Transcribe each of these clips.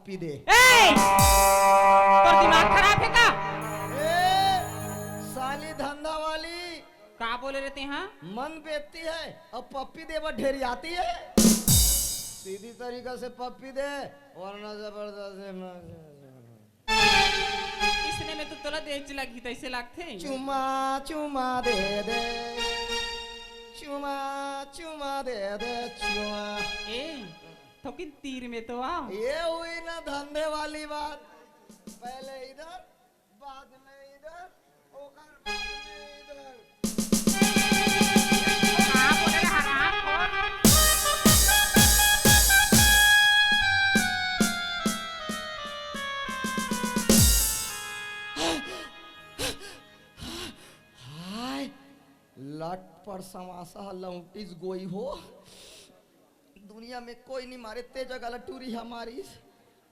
पप्पी दे। तोर दिमाग खराब है का? साली धंधा वाली का बोले रहते हैं? मन बेचती है और पप्पी दे ढेरी आती है। सीधी तरीका से पप्पी दे वरना जबरदस्ती इसने में तो तोला देख लगी तैसे लगते। चुमा चुमा दे दे, चुमा चुमा दे दे चुमा। ए तो किन तीर में तो आओ। ये हुई ना धंधे वाली बात। पहले इधर बाद में इधर ओकर बाद में इधर। कहाँ बोले रे हराम खोर? हाय लट पर समासा लौटिस गोई हो। दुनिया में कोई नहीं मारे ते जगह लटूरी हमारी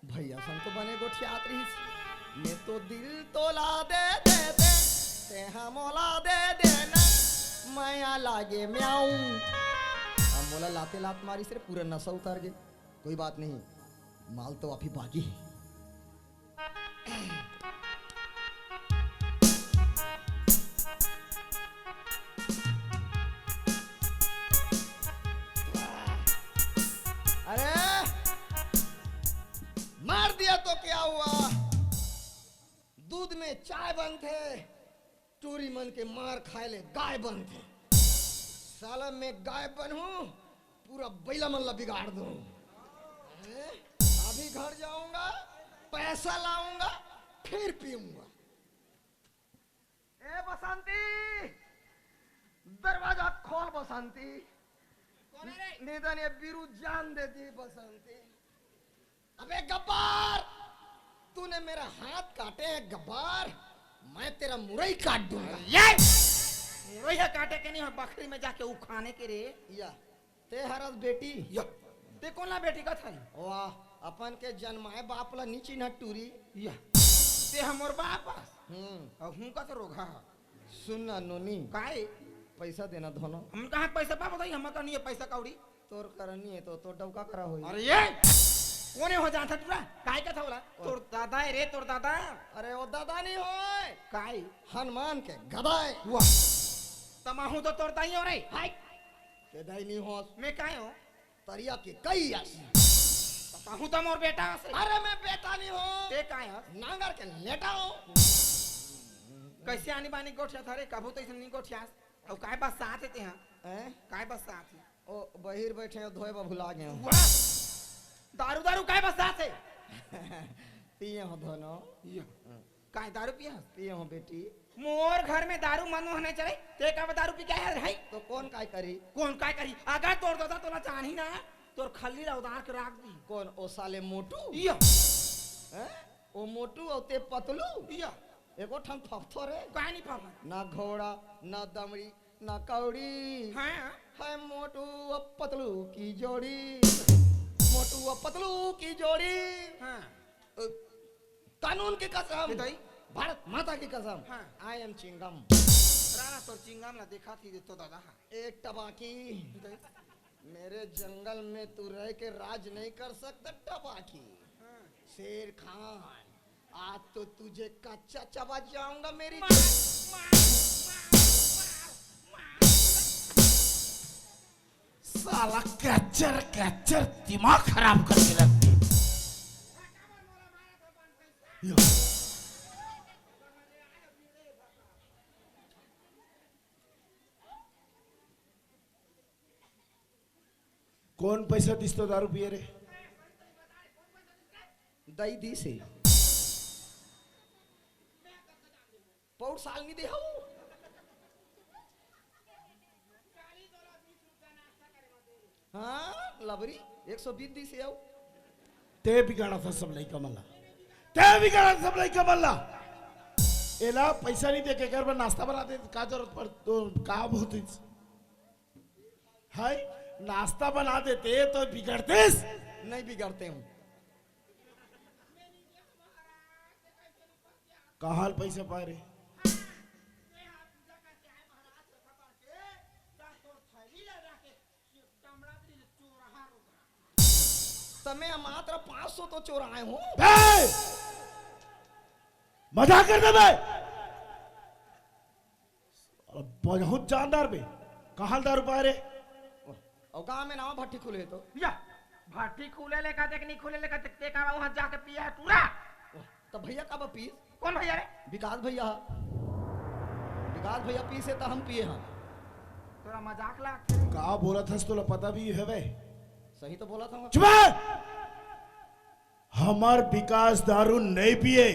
भैया सन तो बने गोठियात रही। मैं तो दिल तोला दे दे दे ते हमोला दे देना माया लागे म्याऊ। अब मोला लाते लात मारी से पूरा नशा उतर गए। कोई बात नहीं, माल तो अभी बाकी है। अरे मार दिया तो क्या हुआ? दूध में चाय बन थे, टूरी मन के मार खाए ले गाय बन थे। साला में गाय बनूं पूरा बैला मल्ला बिगाड़ दूं। अभी घर जाऊंगा, पैसा लाऊंगा, फिर पीऊंगा। ए बसंती, दरवाजा खोल बसंती। निधन ये बीरू जान देती बसंती। अबे गब्बार, तूने मेरा हाथ काटे है गब्बार, मैं तेरा मुरई काट दूंगा। मुरई काटे के नहीं बकरी में जाके उ खाने के रे। या ते हरस बेटी या ते कौन ला बेटी का था? वाह अपन के जन्माए बाप ला नीची न टूरी। या ते हमर बाप और हूं का तो रोगा। सुन ना नोनी, काहे पैसा देना धोनो। हम कहां पैसा पा बताई? हम का नहीं है पैसा कौड़ी। तोर करनी है तो डबका करा होई। अरे ये कोने हो जाता तुरा? काय का था बोला? तोर दादा है रे, तोर दादा। अरे वो दादा नहीं होए, काय हनुमान के गदाए। वाह तमाहू तो तोर ताई हो रे। हाय के दाई नहीं हो, मैं काय हो? तरिया के कई आस। तमाहू तो मोर बेटा से। अरे मैं बेटा नहीं हो, ते काय हो? नांगर के लेटा हो। कैसे आनी बानी गोठिया था रे? कबू तो इसे नहीं गोठिया और काय बस साथ है ते हां? काय बस साथ है? ओ बहिर बैठे हो धोए बा भुला गए हो। वाह दारू दारू काय बस साथ है? पिए हो धोनो। काय दारू पिया? पिए हो बेटी। मोर घर में दारू मन होने चले ते का दारू पी क्या है? तो कौन काय करी? कौन काय करी? अगर तोड़ दादा तोला जान ही ना तोर खल्ली ला उधार के रख दी। कौन ओ साले मोटू? या ओ मोटू और ते पतलू या एको ठन फफथो रे। काय नहीं पापा ना घोड़ा ना दमड़ी ना कौड़ी। हां है मोटू और पतलू की जोड़ी, मोटू और पतलू की जोड़ी। हां कानून की कसम, बताई भारत माता की कसम। हाँ। I am Chingam. राणा तोर चिंगाम ला देखा थी तो दादा। एक टबाकी, मेरे जंगल में तू रह के राज नहीं कर सकता टबाकी। शेर खान आज तो तुझे कच्चा चबा जाऊंगा मेरी। साला कच्चर कच्चर दिमाग खराब करके रखती। कौन पैसा दिस तो दारू पिए रे? दई दी से पौड़ साल नहीं दे हो। हाँ लबरी 120 दी से आओ। ते बिगाड़ा था सब लड़का मल्ला, ते बिगाड़ा सब लड़का मल्ला। एला पैसा नहीं दे के घर पर नाश्ता बना दे का जरूरत पर तो का बहुत हाय नाश्ता बना देते तो बिगड़ते। नहीं बिगड़ते हूँ। कहाँ पैसा पा रहे? तमे मात्र 500 तो चोराए हो। मजाक कर दे बे। बहुत जानदार बे। कहाँ दारू पा रे? और गांव में नावा भट्टी खुले तो या भाटी खुले लेका देख नहीं खुले लेका देखते का वहां जाके पिया है पूरा। तो भैया का पीस? कौन भैया रे? विकास भैया। विकास भैया पीसे तो हम पिए हम। तोरा मजाक ला कहा बोला था तो पता भी है बे। सही तो बोला था। चुप। हमार विकास दारू नहीं पिए।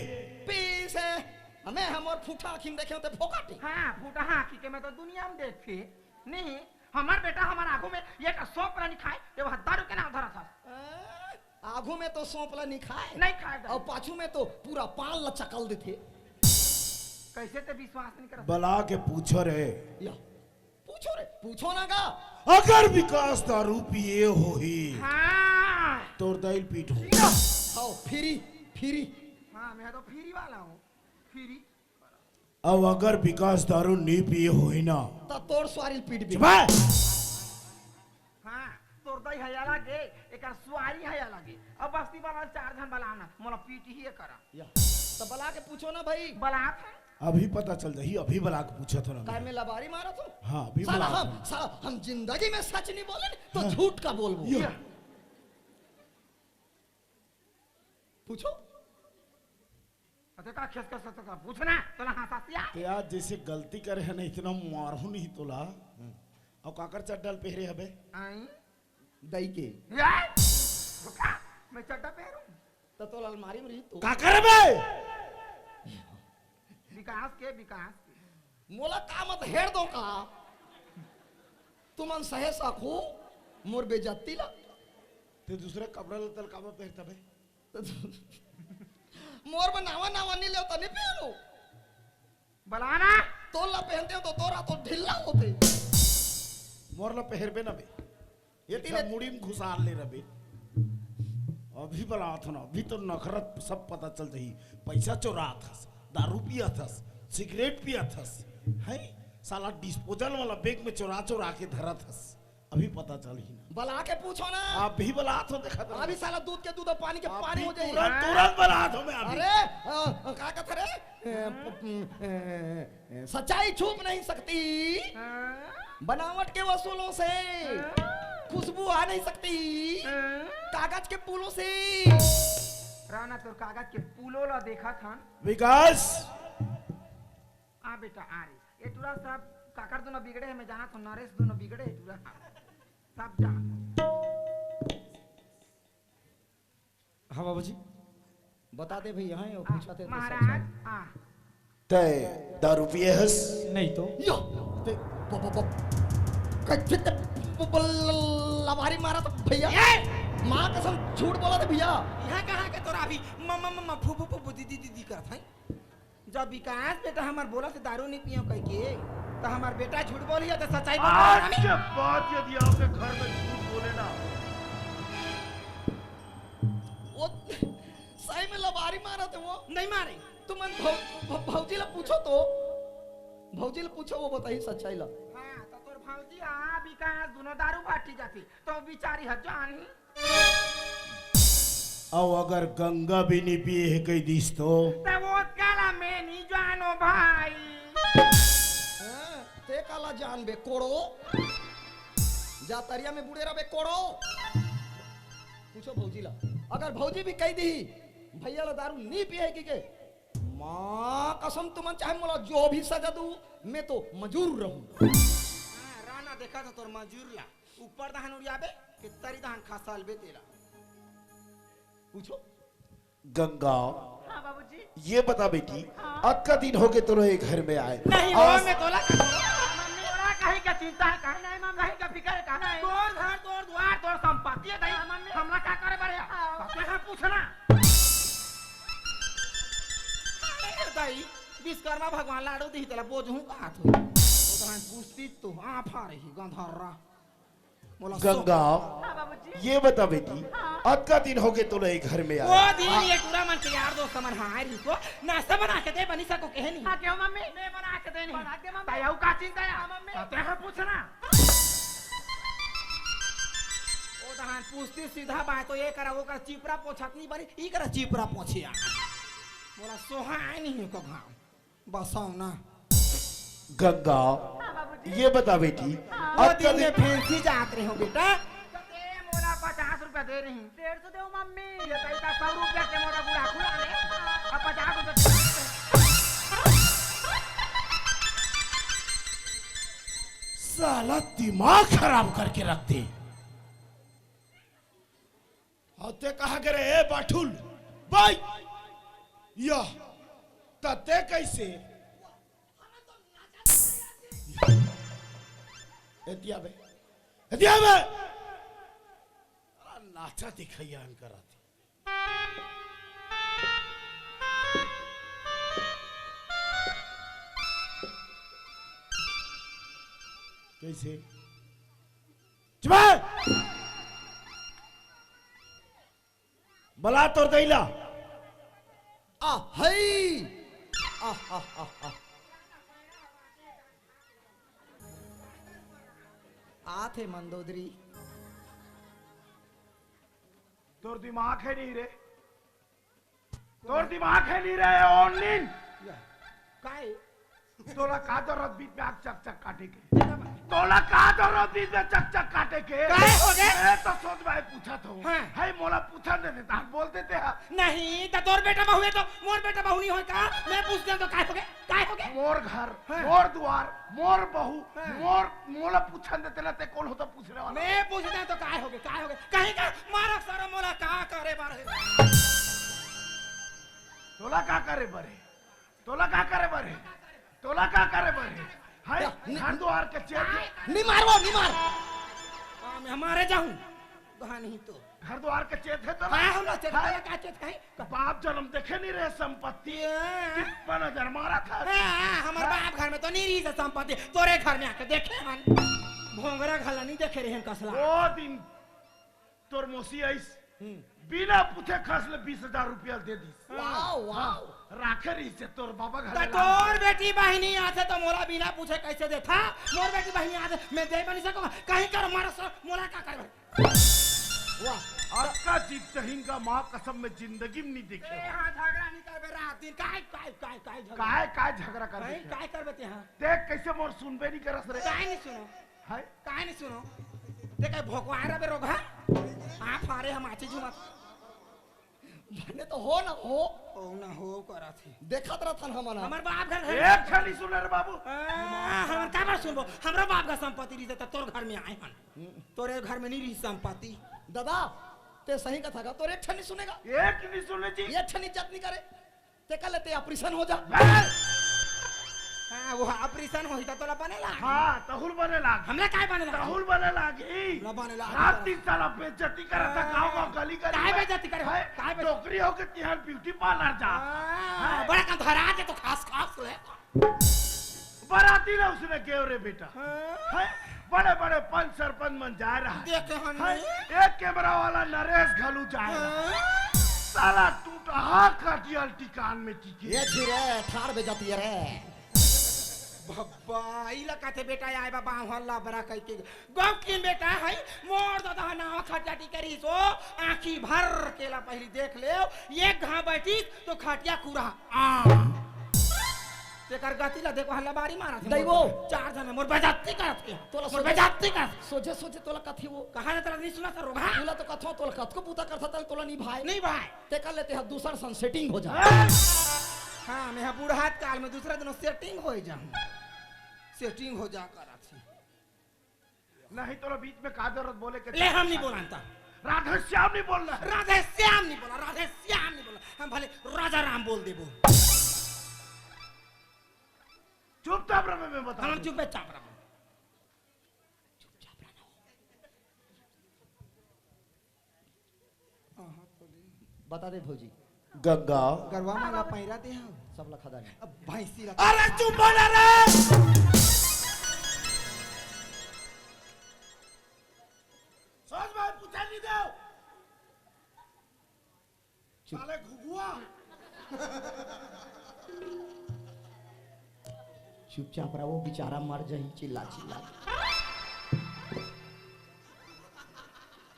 पीसे हमें हम और फूटा आँखिन देखे होते फोकाटी। हाँ फूटा आँखी के मैं तो दुनिया में देखे नहीं। हमार बेटा हमार आंखों में ये का सौंप नहीं खाए ये वह दारू के नाम धरा था। आगू में तो सौंपला नहीं खाए नहीं खाए और पाछू में तो पूरा पान लचकल देते। कैसे ते विश्वास नहीं कर? बला के पूछो रे। या पूछो रे, पूछो ना का। अगर विकास दारू पिए हो ही हाँ तोर दाइल पीट हो। आओ फिरी फिरी। हाँ मैं तो फिरी वाला हूँ फिरी। अब अगर विकास दारू नहीं पिए हो ही ना तो तोड़ स्वारी पीट भी। हाँ तोर दई है अलग है एक स्वारी है अलग है। अब बस्ती वाला 4 जन बलाना मोला पीटी ही करा। या तो बला के पूछो ना भाई। बलात है अभी पता चल जाही। अभी बला के पूछा था ना। काय में लबारी मारा तो? हाँ अभी साला बला हम जिंदगी में सच नहीं बोले तो झूठ का बोलबो। पूछो। अते का खेस का सत का पूछना तोला हंसातिया। ते आज जैसे गलती करे है ना इतना मारहू नहीं तोला। और काकर चड्डल पहरे हबे आई दई के रुका मैं चड्डा पहनूं तो तोला अलमारी में रही तो काकर बे। विकास के मोला का मत हेर दो का। तुमन सहे साखू मोर बेजती ला। ते दूसरे कपड़ा लतल कामा पहरता बे। मोर में नावा नावा नहीं ले तो नहीं पहनो। बलाना तोला पहनते हो तो तोरा तो ढिल्ला होते। मोरला पहर बे ना बे। ये तीन मुड़ी में घुसा ले रबे। अभी बला था ना। अभी तो नखरत सब पता चल जाही। पैसा चोरा था, दारू पिया था, सिगरेट पिया था, है साला डिस्पोजल वाला बैग में चोरा चोरा के धरा था। अभी पता चल ही ना। बला के पूछो ना। आप भी बला तो देखा था। अभी साला दूध के दूध और पानी के पानी हो जाए। तुरंत बला तो मैं अभी। अरे का कहते रे सच्चाई छुप नहीं सकती बनावट के वसूलों से। खुशबू आ नहीं सकती कागज के पुलों से। राना तो कागज के पुलों ला देखा था। विकास आ बेटा आ रे ये तुरा सब काकर दोनों बिगड़े है। मैं जाना तो नरेश दोनों बिगड़े है तुरा सब जा। हाँ बाबूजी बता दे भाई यहाँ पूछा थे महाराज आ ते दारू पिए हस नहीं तो यो ते लबारी मारा तो भैया। माँ कसम झूठ बोला था भैया। यहाँ कहाँ के तोरा अभी मम्मा फू फू फू दीदी दीदी करत है। जब विकास बेटा हमार बोला से दारू नहीं पियो कह के तो हमार बेटा झूठ बोली है तो सच्चाई बोल रहा है। आज के बाद यदि आपके घर में झूठ बोले ना वो सही में लबारी मारा थे। वो नहीं मारे तुम भौजी ला पूछो तो भौजी ला पूछो वो बताइए सच्चाई ला। हाँ तो तोर भौजी आ विकास दोनों दारू बाटी जाती तो बिचारी हजान ही। अब अगर गंगा भी नहीं पिए है कई दिस तो वो काला मैं नहीं जानो भाई। ते काला जान बे कोड़ो जा तरिया में बुड़े रहे कोड़ो। पूछो भौजी ला। अगर भौजी भी कह दी भैया ला दारू नहीं पिए के माँ कसम तुमन चाहे मोला जो भी सजा दू मैं तो मजूर रहूं। राना देखा था तोर मजूर ला ऊपर दहन उड़ियाबे कि तरी दहन खसाल बे तेरा। पूछो गंगा। हाँ बाबूजी ये बता बेटी आज का दिन हो गए तो लोग घर में आए नहीं हो मैं तोला मम्मी ओरा कहीं का चिंता है कहीं नहीं मम्मी कहीं का फिकर है कहीं तोर घर तोर द्वार तोर संपत्ति है नहीं मम्मी हमरा क्या करे बड़े कहां पूछना दाई विश्वकर्मा भगवान लाडू दी तेला बोझ हूं कहां थो ओतरा पूछती तो आफा रही गंधर्रा गंगा ये बता बेटी आज का दिन हो गए तो लोग घर में आए। वो दिन ये पूरा मन के यार दोस्त मन हारी को नाश्ता बना के दे बनी सको कहे नहीं। हां क्यों मम्मी मैं बना के देनी बना के मम्मी ताऊ का चिंता है मम्मी तेरा पूछना ओ दहान कान पूछती सीधा बात तो ये करा वो कर चिपरा पोछत नहीं बनी ई करा चिपरा पोछिया बोला सोहा नहीं है को घाव बसाओ ना गंगा ये बता बेटी वो दिन में फैंसी जात रहे हो बेटा मोला 50 रुपया दे रही 150 दे मम्मी ये पैसा 100 रुपया के मोरा बुढ़ा खुला ले अब 50 रुपया साला दिमाग खराब करके रखते होते कहा करे ए बाठुल भाई या तते कैसे एतिया बे नाचा दिखाइया करा थी कैसे बला तोर दैला आ हई आ आ आ आ आथे मंदोदरी तोर दिमाग है नहीं रे तोर दिमाग है नहीं रे ऑनलाइन काय तोला का जरूरत बीच में आग चक चक काटे के तोला का जरूरत बीच में चक चक काटे के काय हो गए मैं तो सोच भाई पूछा था हाँ। है मोला पूछा दे देता बोल देते हैं नहीं तो तोर बेटा बहू है तो मोर बेटा बहू नहीं होय का मैं पूछते हैं तो काय हो गए मोर घर हाँ। मोर द्वार मोर बहू हाँ। मोर मोला पूछा देते ना कौन होता पूछने वाला मैं पूछते हैं तो काय हो गए कहीं का मारा सारा मोला का करे बारे तोला का करे बरे तोला का करे बरे तोला का करे बरे हाय घर द्वार के चेत नहीं मारो नहीं मार मैं हमारे जाऊं कहां नहीं तो घर द्वार के चेत है तो हां हम लोग चेत का चेत है बाप जन्म देखे नहीं रहे संपत्ति कितना नजर मारा था हमारे बाप घर में तो नहीं रही से संपत्ति तोरे घर में आके देखे हन भोंगरा घला नहीं देखे रहे कसला वो दिन तोर मोसी आइस बिना पूछे खस ले 20,000 रुपया दे दी वाओ वाओ राखे रही से तोर बाबा घर तोर बेटी बहनी आते तो मोला बिना पूछे कैसे दे था मोर बेटी बहनी आते मैं दे बनी सको कहीं कर मारा मोला का करे वाह आपका जितहिन का मां कसम में जिंदगी में नहीं देखे हां झगड़ा नहीं करबे रात दिन काय झगड़ा कर काय करबे हां देख कैसे मोर सुनबे नहीं करस रे काय नहीं सुनो है काय नहीं सुनो देख भोकवा रे रोगा आ फारे हम आची जुमा भने तो हो ना हो करा थी देखत रहथन हमन हमर बाप घर एक खाली सुन रे बाबू हमर का बात सुनबो हमरा बाप का संपत्ति रही त तोर घर में आए हन तोरे घर में नहीं रही संपत्ति दादा ते सही कथा का तोरे ठनी सुनेगा एक नहीं सुने जी ये ठनी इज्जत नहीं करे ते कल ते ऑपरेशन हो जा हां वो ऑपरेशन होई त तोला बनेला हां तहुल बने लाग हमला काय बनेला तहुल बने लागी ना बनेला रात दिन साला बेइज्जती करता गांव गली गली काय बेइज्जती करे काय नौकरी हो के तिहार ब्यूटी पार्लर जा बड़ा का धरा दे तो खास ले बराती ना उसने केव रे बेटा है बड़े बड़े पंच सरपंच मन जा रहा देखे हन एक कैमरा वाला नरेश घलू जा रहा साला टूटा काटियल टिकान में टिके ये छिरे ठाड़ बे जाती है रे भब्बा इला काथे बेटा आए बाबा हल्ला बरा कह के गौ की बेटा है मोर दादा नाव खटाटी करी सो आंखी भर केला पहली देख ले एक घा बैठी तो खटिया कुरा तेकर गतिला देखो हल्ला बारी मारा थे दैवो चार जन मोर बेइज्जती करत है तोला मोर बेइज्जती कर सोचे सोचे तोला कथी वो कहां न तोला नहीं सुना तो रोगा तोला तो कथो तोला कथको पूता करता तल तोला नहीं भाई नहीं भाई ते कर लेते हैं दूसरा सन सेटिंग हो जा हां मैं बूढ़ात काल में दूसरा दिन सेटिंग हो जाऊं सेटिंग हो जा करा थी नहीं तो बीच में का जरूरत बोले के ले हम नहीं बोलता राधे श्याम नहीं बोलना राधे श्याम नहीं बोला हम भले राजा राम बोल देबो चुपचाप रहे मैं बता हम चुपचाप रहो बता दे भौजी गंगा गरवा माला पैरा दे हम सब लखा दानी अब भैंसी अरे चुप बोला रे सोच भाई पूछा नहीं दो साले घुगुआ चुपचाप रहो वो बेचारा मर जाही चिल्ला चिल्ला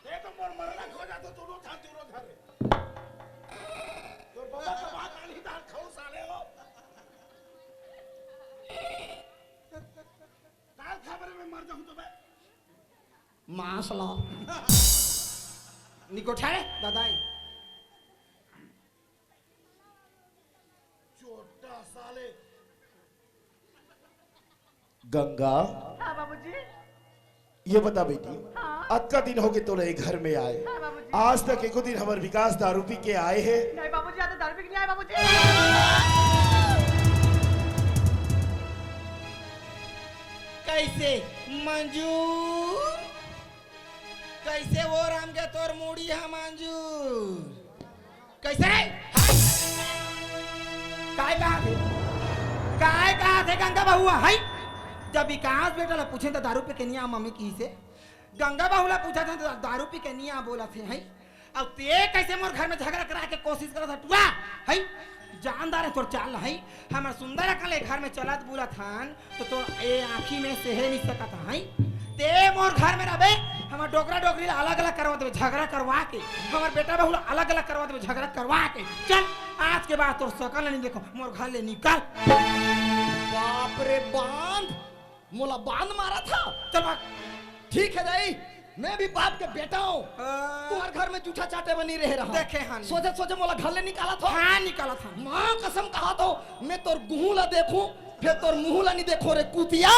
ये तो तोर मरला खो जा तो दोनों था दोनों घर तोर बाबा का बात आली दाल खाओ साले हो दाल खबर में मर जाऊं तो मैं मांस ला निको ठाड़े दादाई छोटा साले गंगा हाँ बाबूजी। ये बता बेटी हाँ। अक्का दिन हो गए तो रहे घर में आए हाँ बाबूजी। आज तक एको दिन हमारे विकास दारू पी के आए हैं नहीं बाबूजी, आज तो दारू पी के नहीं आए बाबूजी। कैसे मंजूर कैसे वो राम के तोर मूड़ी है मंजूर कैसे रे काय कहा थे गंगा बहुआ है जब विकास बेटा ला पूछे तो दारू पे के नहीं आ मम्मी की से गंगा बहुला पूछा था तो दारू पी के नहीं आ बोला थे है अब ते कैसे मोर घर में झगड़ा करा के कोशिश करा था टुआ है जानदार है तोर चाल है हमार सुंदर कल घर में चलत बुला थान तो ए आँखी में से है नहीं सका था है ते मोर घर में रहे हमार डोकरा डोकरी अलग अलग करवा दे झगड़ा करवा के हमार बेटा बहु अलग अलग करवा दे झगड़ा करवा के चल आज के बाद तोर शकल नहीं देखो मोर घर ले निकल बाप रे बांध मोला बांध मारा था। चल भाग ठीक है दाई मैं भी बाप के बेटा हूँ तुम्हारे घर में जूठा चाटे बनी रह रहा देखे हाँ सोचे सोचे मोला घर ले निकाला था। हाँ निकाला था माँ कसम कहा तो मैं तोर गुहू ला देखूं फिर तोर मुंह ला नहीं देखो रे कुतिया।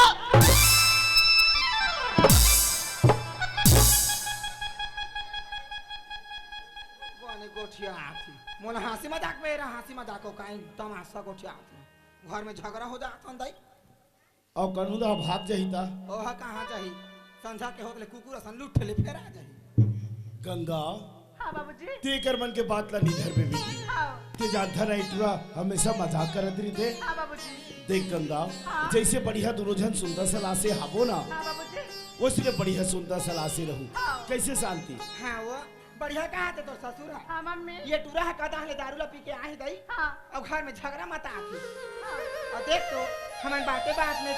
गोठिया आती मोला हंसी मजाक में रहा हंसी मजाक को काई तमाशा गोठिया आती घर में झगड़ा हो जाता दाई और कन्हू दा भाग जहिता ओह कहाँ चाहिए संझा के होतले कुकुर सन लूट ले फेर आ जाई गंगा हाँ बाबूजी। ते कर मन के बात ला निधर पे बेटी हाँ। ते जानता नहीं टुआ हमेशा मजाक करत रही थे हाँ बाबूजी। देख गंगा हाँ। जैसे बढ़िया दोनों जन सुंदर सलाह से हाबो ना हाँ बाबूजी। उसने बढ़िया सुंदर सलाह से रहू हाँ। कैसे शांति हाँ वो बढ़िया कहा थे तो ससुर है हाँ मम्मी। ये टूरा है कदा हले दारू ला पी के आई दई हाँ। अब घर में झगड़ा मत आती हाँ। और देख तो हमारे बात में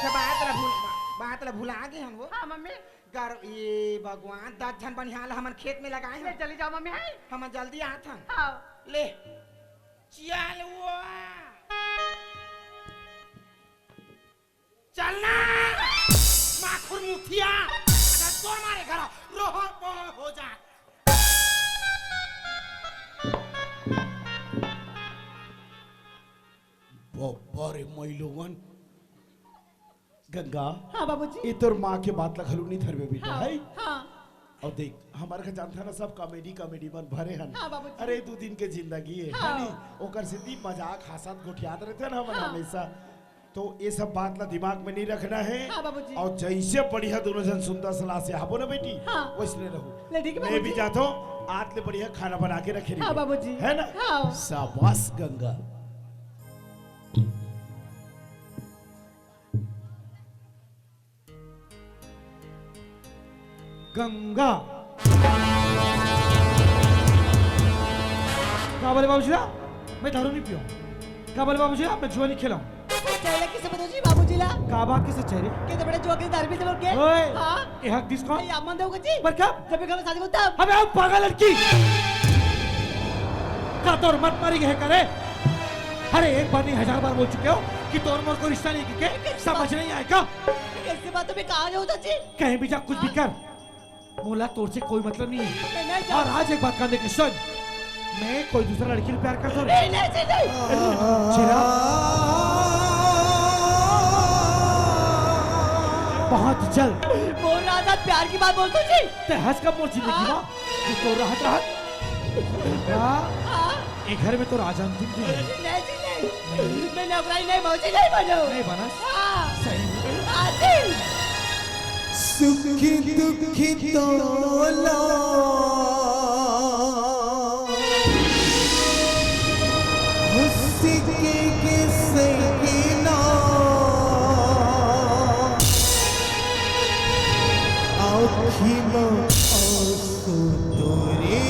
बात ला भुला गए हम वो हाँ मम्मी। गर ये भगवान 10 जन बनिहाल हमन खेत में लगाए ले हैं चली जाओ मम्मी। है हम जल्दी आत हन हाँ। ले चल वो चलना माखुर मुखिया अगर तो मारे घर रोह हो जा बारे मैलोगन गंगा हाँ बाबूजी। ये तोर माँ के बात ला खलू नहीं धर में बेटा हाँ। है हाँ। और देख हमारे का जानता ना सब कॉमेडी कॉमेडी बन भरे हन हाँ बाबूजी। अरे 2 दिन के जिंदगी है हाँ। नी ओकर सिद्धि मजाक हंसत गोठियात रहते ना हमन हाँ। हमेशा तो ये सब बात ला दिमाग में नहीं रखना है हाँ बाबूजी। और जैसे बढ़िया दोनों जन सुंदर सलाह से हाबो ना बेटी हाँ। वैसे रहू ले ठीक है मैं बाबूजी। भी जाता हूँ आज ले बढ़िया खाना बना के रखे हाँ बाबूजी। है ना हाँ। शाबाश गंगा गंगा का बोले बाबूजी मैं दारू नहीं पियो का बोले बाबूजी मैं जुआ नहीं खेला चले किसे बताओ जी बाबूजी ला का बात किसे चेहरे कितने बड़े जोके दारू पी लोग के ओए हाँ। ये हक दिस कौन ये अमन देव जी पर कब जब भी घर में शादी को तब अबे आओ पागल लड़की का तोर मत मारी है करे अरे एक बार नहीं 1000 बार बोल चुके हो कि तोर मोर को रिश्ता नहीं के समझ नहीं आएगा कैसे बातों में कहा जाओ जी कहीं भी जा कुछ भी कर मोला तोर से कोई मतलब नहीं है नहीं और आज एक बात कान दे के सुन मैं कोई दूसरा लड़की से प्यार करता हूँ नहीं नहीं जी नहीं चिरा बहुत जल्द बोल रहा था प्यार की बात बोलते जी ते हंस कब मोर जिंदगी में तू तो रहत हाँ। एक घर में तो राजा अंतिम दिन है नहीं जी नहीं मैं नौकरानी नहीं बाबूजी नहीं बनो नहीं बनस हाँ। सही में हाँ जी सुखी दुखी तोला के सकीना आँखी में आंसू तोरे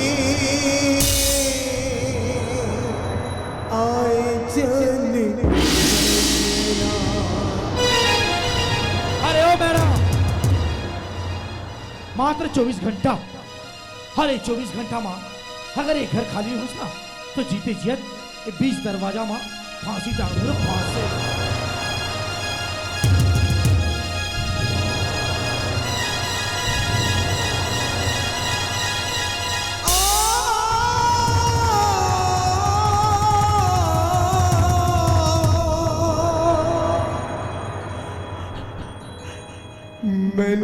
आए जन अरे ओ मेरा मात्र 24 घंटा हर एक 24 घंटा में अगर एक घर खाली होस ना तो जीते जियत ये 20 दरवाजा में फांसी टांग दो फांसी। मन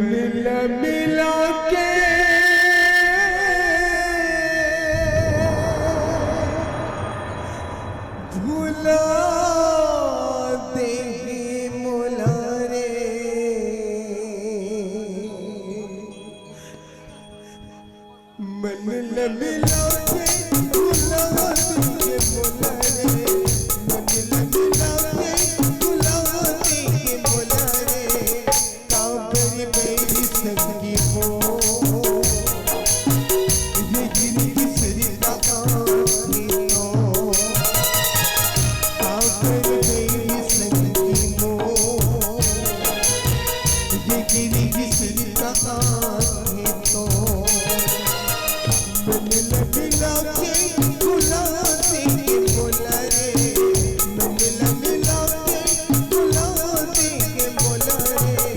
मिला के भूला दे मोला रे मन मिला के भूला दे मोला रे मन मिला के भूला दे मोला रे काबरी मेरी संगी हो ये जिंदगी सरिता कानी नो काबरी मेरी संगी हो ये जिंदगी सरिता कानी नो मन मिला के भुला दे बोला रे मन मिला के भुला दे बोला रे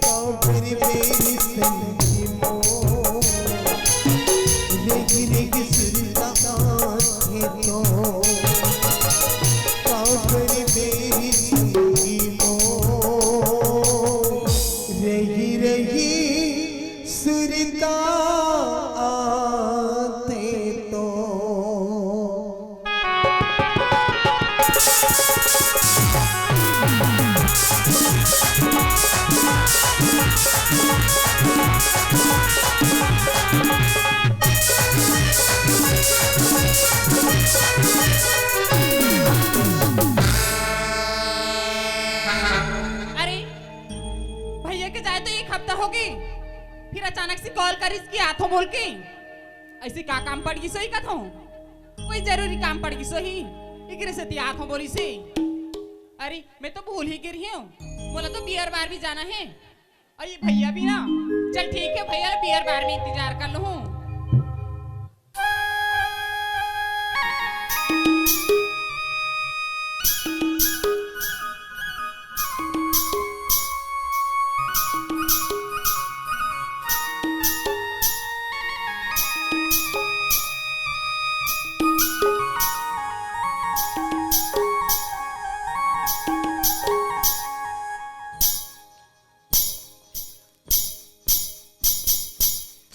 काबरी मेरी संगी मो लेकिन सरिता कानी नो काबरी मेरी संगी मो रही रही सुरता आते तो अरे भैया के जाए तो एक हफ्ता हो गई, फिर अचानक से कॉल कर इसकी हाथों बोल के ऐसे का काम पड़ गई सोई कथो कोई जरूरी काम पड़ गई सोही इकरे से ती हाथों बोली से। अरे मैं तो भूल ही गिरी हूँ, बोला तो बियर बार भी जाना है और ये भैया भी ना, चल ठीक है भैया बियर बार में इंतजार कर लूँ।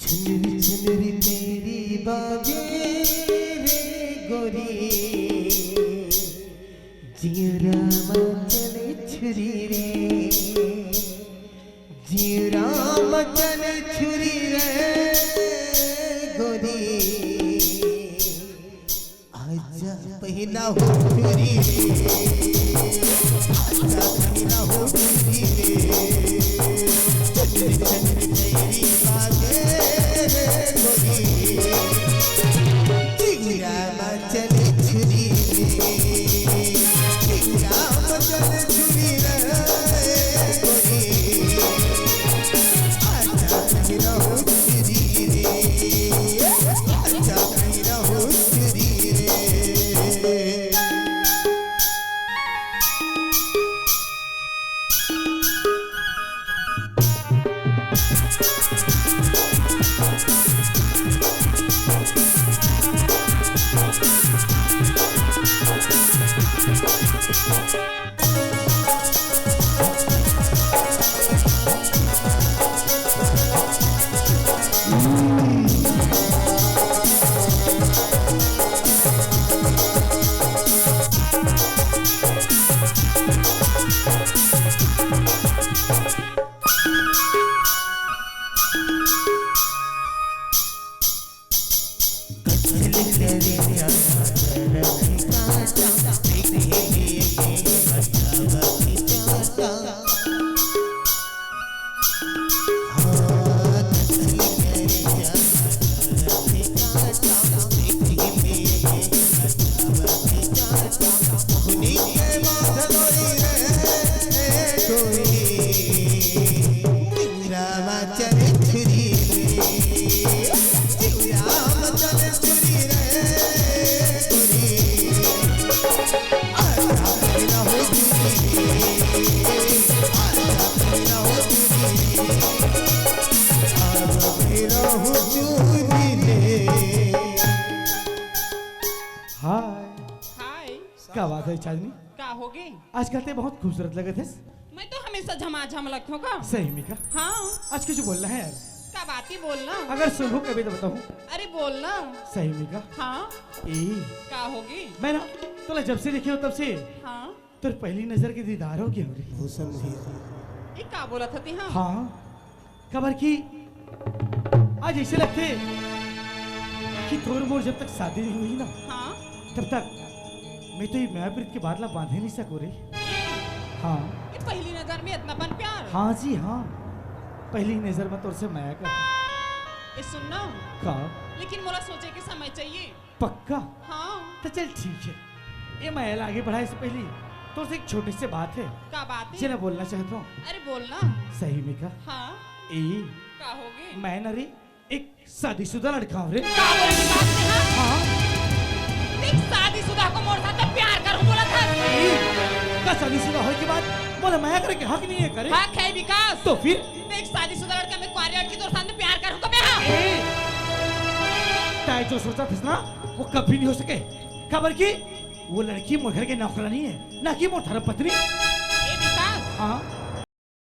छुनरी छुनरी तेरी बाजे रे गोरी जीरा मचले छुरी रे जीरा मचले छुरी रे गोरी आजा पहला हो छुरी रे आजा पहला हो छुरी रे छुनरी छुनरी तेरी बाजे बात है चांदनी, का होगी? आजकल ते बहुत खूबसूरत लगे थे। मैं तो हमेशा झमाझम लगती हूँ का। सही मिका, हाँ, आज कुछ बोलना है यार, का बात ही बोलना। अगर सुनो कभी तो बताऊँ। अरे बोलना। सही मिका, हाँ, ए का होगी? मैं ना तोला जब से देखी हो तब से हाँ, तुर पहली नजर के दीदार हो गया हमरे। भूषण भी ये का बोला था ती? हाँ, हाँ, खबर की आज ऐसे लगते कि थोड़ी मोर जब तक शादी नहीं हुई ना, हाँ, तब तक मैं तो ये मायाप्रीत के बादला बांधे नहीं सको रे। हाँ ये पहली नजर में इतनापन प्यार। हाँ जी हाँ, पहली नजर में तोर से माया का ये सुनना, का लेकिन मोला सोचे के समय चाहिए। पक्का। हाँ, तो चल ठीक है, ये माया आगे बढ़ाए से पहले तो से एक छोटी सी बात है का बात है? जिन्हें बोलना चाहता हूँ। अरे बोलना। सही में का हाँ, ए का होगी? मैं न रे एक शादीशुदा लड़का हूँ रे। का बोले की बात है? हाँ, हाँ देख शादीशुदा को मोर साथ तो प्यार करूं बोला था। का शादीशुदा होने के बाद बोला माया करे के हक नहीं है करे। हाँ, खे विकास। तो फिर देख शादीशुदा लड़का मैं कुंवारी लड़की तो साथ में प्यार करूं तो मैं हाँ। ताई जो सोचा था ना वो कभी नहीं हो सके। खबर की वो लड़की मोर घर के नौकरानी है, ना कि मोर धर्म पत्नी। ए विकास, हाँ